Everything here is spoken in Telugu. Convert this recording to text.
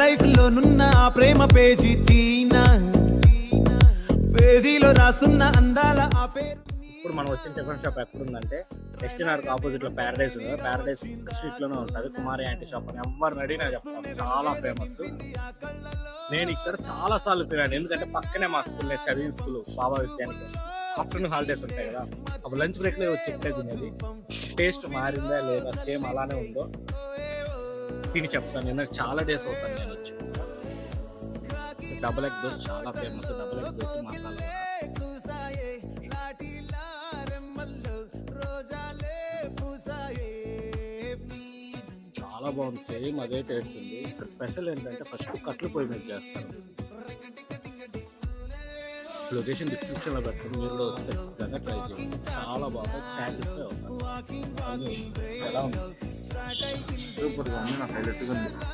లైఫ్ లో నున్న ఆ ప్రేమ పేజీ తీనా, పేజీలో రాసున్న అందాల ఆ పేరు. ఇప్పుడు మనం వచ్చిన టిఫిన్ షాప్ ఎక్కడుందంటే ఎస్టీఆర్కి ఆపోజిట్లో ప్యారడైస్ ఉంది. ప్యారడైస్ స్ట్రీట్లోనే ఉంటుంది. కుమారి యాంటీ షాప్ అని ఎవరిని అడిగినా చెప్తాను, చాలా ఫేమస్. నేను ఇక్కడ చాలా సార్లు తిన్నాను, ఎందుకంటే పక్కనే మా స్కూల్, నేను చదివిన స్కూల్ బాబా విద్యానికి. ఆఫ్టర్నూన్ హాలిడేస్ ఉంటాయి కదా, అప్పుడు లంచ్ బ్రేక్లో వచ్చి ఇక్కడే తినేది. టేస్ట్ మారిందా లేదా, సేమ్ అలానే ఉందో తిని చెప్తాను. నేను చాలా డేస్ అవుతాను నేను వచ్చి. డబుల్ ఎగ్ దోశ చాలా famous. Double egg dosa masala చాలా బాగుంది, సేమ్ అదే టేస్ట్ ఉంది. ఇక్కడ స్పెషల్ ఏంటంటే ఫస్ట్ కట్లు పొయ్యి మీద చేస్తారు. లొకేషన్ డిస్క్రిప్షన్లో పెట్టండి, మీరు కూడా వస్తే ఖచ్చితంగా ట్రై చేయండి. చాలా బాగా సాటిస్ఫై అవుతారు. ఎలా ఉంది? సూపర్గా ఉంది, నాకు హైలైట్గా ఉంది.